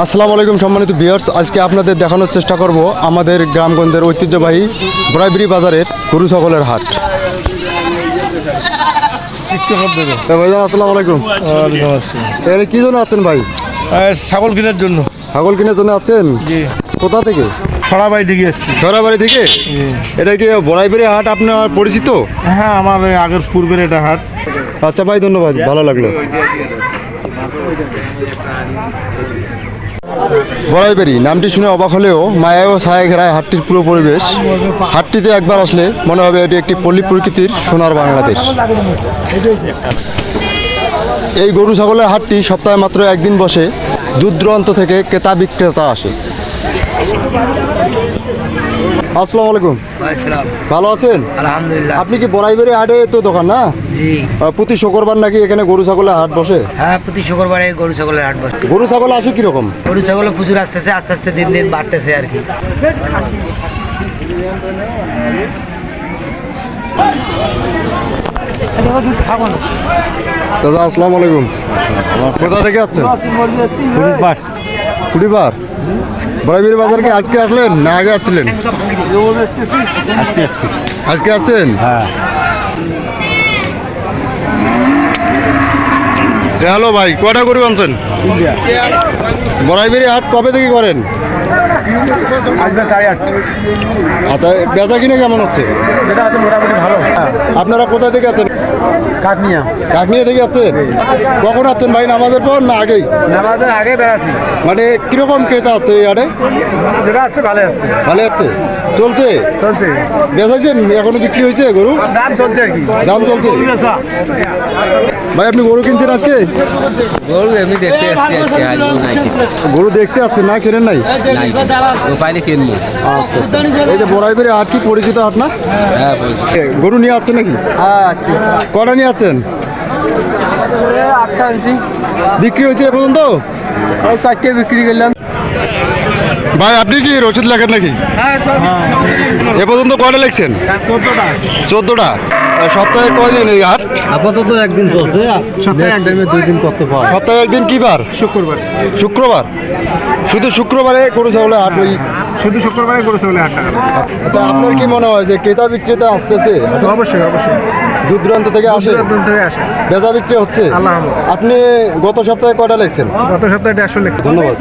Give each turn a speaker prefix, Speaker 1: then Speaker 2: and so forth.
Speaker 1: আসসালামু আলাইকুম সম্মানিত ভিউয়ার্স, আজকে আপনাদের দেখানোর চেষ্টা করব আমাদের গ্রামগঞ্জের ঐতিহ্যবাহী বড়াইবিড়ি বাজারের গরু ছাগলের হাট। ভাইজান আসসালামু আলাইকুম। এর কি জন্য আছেন ভাই?
Speaker 2: ছাগল কেনার জন্য।
Speaker 1: ছাগল কেনার জন্য আছেন? কোথা থেকে?
Speaker 2: ছড়াবাড়ি থেকে এসছি।
Speaker 1: ছড়াবাড়ি থেকে? এটা কি বড়াইবিড়ি হাট আপনার পরিচিত?
Speaker 2: হ্যাঁ, আমার আগের পূর্বের এটা হাট।
Speaker 1: আচ্ছা ভাই, ধন্যবাদ, ভালো লাগলো। বড়াইবেড়ি নামটি শুনে অবাক হলেও মায়া ও ছায়া ঘেরায় হাটটির পুরো পরিবেশ। হাটটিতে একবার আসলে মনে হবে এটি একটি পল্লী প্রকৃতির সোনার বাংলাদেশ। এই গরু ছাগলের হাটটি সপ্তাহে মাত্র একদিন বসে। দূর দূরান্ত থেকে ক্রেতা বিক্রেতা আসে। আসসালামু আলাইকুম। ভালো আছেন?
Speaker 3: আলহামদুলিল্লাহ।
Speaker 1: আপনি কি বড়াইবেড়ি হাটে তো দোকান না?
Speaker 3: জি।
Speaker 1: প্রতি শুক্রবার নাকি এখানে গরু ছাগলের হাট বসে?
Speaker 3: হ্যাঁ, প্রতি শুক্রবারে গরু ছাগলের হাট বসে।
Speaker 1: গরু ছাগল আসে কিরকম?
Speaker 3: গরু ছাগল প্রচুর আসতেছে, আস্তে আস্তে দিন দিন বাড়তেছে আর কি।
Speaker 1: দাদা আসসালামু আলাইকুম। কোথা থেকে আসছেন? কুড়িবার। বড়াইবিড়ি বাজার কি আজকে আসলেন না আগে আসছিলেন? আজকে আসছেন?
Speaker 2: হ্যাঁ।
Speaker 1: হ্যালো ভাই, কয়টা গরু আনছেন? বড়াইবিড়ি হাট কবে থেকে করেন?
Speaker 2: আসবে 8:30।
Speaker 1: আচ্ছা, বেচা কিনে কেমন হচ্ছে?
Speaker 2: যেটা আছে মোটামুটি ভালো।
Speaker 1: আপনারা কোথা থেকে আছেন?
Speaker 2: কাকনিয়া।
Speaker 1: কাকনিয়া থেকে আছেন? কখন আসছেন ভাই, নামাজের পর না আগেই?
Speaker 2: নামাজের আগে বেড়াছি।
Speaker 1: মানে কিরকম ক্রেতা আছে এই হাটে?
Speaker 2: যেটা আছে ভালো আসছে।
Speaker 1: ভালো আছে? চলছে?
Speaker 2: চলছে।
Speaker 1: বেচাইছেন? এখনো বিক্রি হয়েছে গরু?
Speaker 2: দাম চলছে আর কি।
Speaker 1: দাম চলছে। ভাই আপনি গরু কিনছেন আজকে?
Speaker 4: গরু এমনি দেখতে আসছি আজকে, আসবো নাই
Speaker 1: গরু দেখতে আসছেন না, কেনেন নাই?
Speaker 4: নাই পাইলে কিনবো।
Speaker 1: আচ্ছা, এই যে বড়াইবিড়ি হাট কি পরিচিত হাট না?
Speaker 4: হ্যাঁ বলছি।
Speaker 1: গরু নিয়ে আসছেন নাকি? কটা নিয়ে আসছেন?
Speaker 2: 8টা আনছি।
Speaker 1: বিক্রি হয়েছে এ পর্যন্ত?
Speaker 2: 4টে বিক্রি করলাম।
Speaker 1: ভাই আপনি কি রসিদ লেখেন নাকি? এ পর্যন্ত কয়টা লিখছেন? 14টা। সপ্তাহে কয়দিন এই হাট?
Speaker 4: আপাতত একদিন চলছে,
Speaker 2: সপ্তাহে একদিন।
Speaker 4: 2 দিন করতে পারে।
Speaker 1: সপ্তাহে একদিন কি বার?
Speaker 2: শুক্রবার।
Speaker 1: শুক্রবার? শুধু শুক্রবারে গরু ছাগলের হাট ওই?
Speaker 2: শুধু শুক্রবারে গরু ছাগলের হাটটা।
Speaker 1: আচ্ছা, আপনার কি মনে হয় যে ক্রেতা বিক্রেতা আসতেছে?
Speaker 2: অবশ্যই অবশ্যই।
Speaker 1: দূর দূরান্ত থেকে আসে,
Speaker 2: দূর থেকে আসে।
Speaker 1: বেচা বিক্রি হচ্ছে?
Speaker 2: আল্লাহ হাফেজ।
Speaker 1: আপনি গত সপ্তাহে কয়টা লিখছেন?
Speaker 2: গত সপ্তাহে 150 লিখছি।
Speaker 1: ধন্যবাদ।